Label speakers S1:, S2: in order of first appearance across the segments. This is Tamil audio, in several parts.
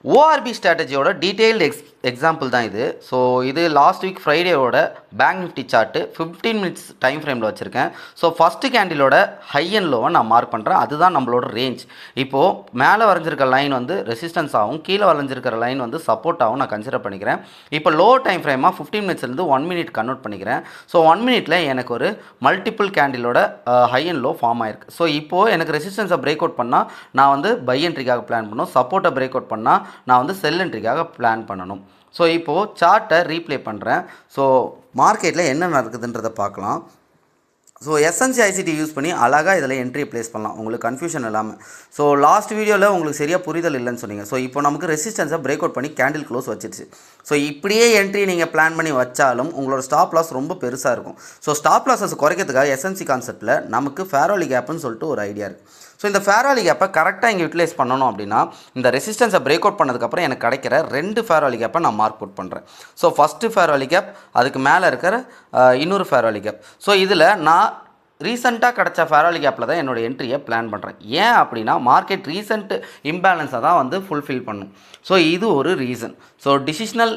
S1: ஓஆர்பி ஸ்ட்ராட்டஜியோட டீட்டெயில்டு எக்ஸாம்பிள் தான் இது. ஸோ இது லாஸ்ட் வீக் ஃப்ரைடேவோட bank Nifty chart 15 minutes time ஃப்ரேமில் வச்சுருக்கேன். ஸோ ஃபஸ்ட்டு கேண்டிலோட ஹை அண்ட் லோவை நான் மார்க் பண்ணுறேன். அதுதான் நம்மளோட ரேஞ்ச். இப்போது மேலே வரைஞ்சிருக்க லைன் வந்து ரெசிஸ்டன்ஸ் ஆகும், கீழே வரைஞ்சிருக்கிற லைன் வந்து சப்போர்ட் ஆகும் நான் கன்சிடர் பண்ணிக்கிறேன். இப்போ லோ டைம் ஃப்ரேமாக 15 மினிட்ஸ்லேருந்து 1 மினிட் கன்வெர்ட் பண்ணிக்கிறேன். ஸோ 1 மினிட்டில் எனக்கு ஒரு மல்டிபிள் கேண்டிலோட ஹை அண்ட் லோ ஃபார்ம் ஆயிருக்கு. ஸோ இப்போது எனக்கு ரெசிஸ்டன்ஸை பிரேக் அவுட் பண்ணால் நான் வந்து பை என்ட்ரிக்காக பிளான் பண்ணணும், சப்போர்ட்டை பிரேக் அவுட் பண்ணால் நான் வந்து செல் என்ட்ரிக்காக பிளான் பண்ணணும். ஸோ இப்போது சார்ட்டை ரீப்ளே பண்ணுறேன். ஸோ மார்க்கெட்டில் என்ன நடக்குதுன்றதை பார்க்கலாம். ஸோ எஸ்என்சி ஐசிடி யூஸ் பண்ணி அழகாக இதில் என்ட்ரி ப்ளேஸ் பண்ணலாம், உங்களுக்கு கன்ஃபியூஷன் இல்லாமல். ஸோ லாஸ்ட் வீடியோவில் உங்களுக்கு சரியாக புரிதல் இல்லைன்னு சொன்னீங்க. ஸோ இப்போ நமக்கு ரெசிஸ்டன்ஸை பிரேக் அவுட் பண்ணி கேண்டில் க்ளோஸ் வச்சிருச்சு. ஸோ இப்படியே என்ட்ரி நீங்கள் பிளான் பண்ணி வச்சாலும் உங்களோட ஸ்டாப் லாஸ் ரொம்ப பெருசாக இருக்கும். ஸோ ஸ்டாப் லாஸஸ் குறைக்கிறதுக்காக எஸ்என்சி கான்செப்ட்டில் நமக்கு ஃபேர் வேல்யூ கேப்னு சொல்லிட்டு ஒரு ஐடியா இருக்குது. ஸோ இந்த ஃபேர் வேல்யூ கேப்பை கரெக்டாக இங்கே யூட்டிலைஸ் பண்ணணும் அப்படின்னா இந்த ரெசிஸ்டன்ஸை பிரேக் அவுட் பண்ணதுக்கப்புறம் எனக்கு கிடைக்கிற 2 ஃபேர் வேல்யூ கேப்பை நான் மார்க் அவுட் பண்ணுறேன். So first fair value gap, அதுக்கு மேலே இருக்கிற இன்னொரு ஃபேர் வேல்யூ கேப். ஸோ இதில் நான் ரீசெண்டாக கிடச்ச ஃபேர் வேல்யூ கேப்பில் தான் என்னோடய என்ட்ரியை பிளான் பண்ணுறேன். ஏன் அப்படின்னா மார்க்கெட் ரீசெண்ட் இம்பேலன்ஸை தான் வந்து ஃபுல்ஃபில் பண்ணும். ஸோ இது ஒரு reason. So decisional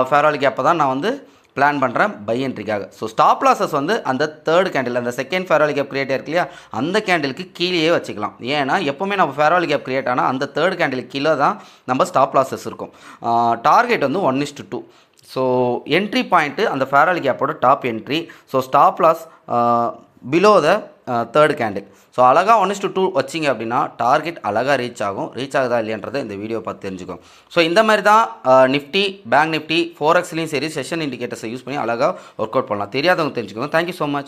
S1: fair value கேப்பை தான் நான் வந்து பிளான் பண்ணுறேன் பை என்ட்ரிக்காக. ஸோ ஸ்டாப் லாஸஸ் வந்து அந்த தேர்ட் கேண்டில், அந்த second fair value gap create ஆயிருக்கு இல்லையா, அந்த கேண்டிலுக்கு கீழேயே வச்சுக்கலாம். ஏன்னா எப்போவுமே நம்ம ஃபேர் வேல்யூ கேப் கிரியேட் ஆனால் அந்த தேர்ட் கேண்டிலுக்கு கீழே தான் நம்ம ஸ்டாப் லாஸஸ் இருக்கும். டார்கெட் வந்து 1:2. ஸோ என்ட்ரி பாயிண்ட்டு அந்த ஃபேர் வேல்யூ கேப்போட top entry. So stop loss below the third candle. So அழகாக 1:2 வச்சிங்க அப்படின்னா டார்கெட் அழகாக ரீச் ஆகும். ரீச் ஆகுதா இல்லையன்றதை இந்த வீடியோ பார்த்து தெரிஞ்சுக்கோங்க. ஸோ இந்த மாதிரி தான் நிஃப்டி, பேங்க் நிஃப்டி, ஃபோரெக்ஸ்லையும் சரி செஷன் இண்டிகேட்டர்ஸை யூஸ் பண்ணி அழகாக ஒர்க் அவுட் பண்ணலாம். தெரியாதவங்க தெரிஞ்சுக்கோங்க. Thank you so much.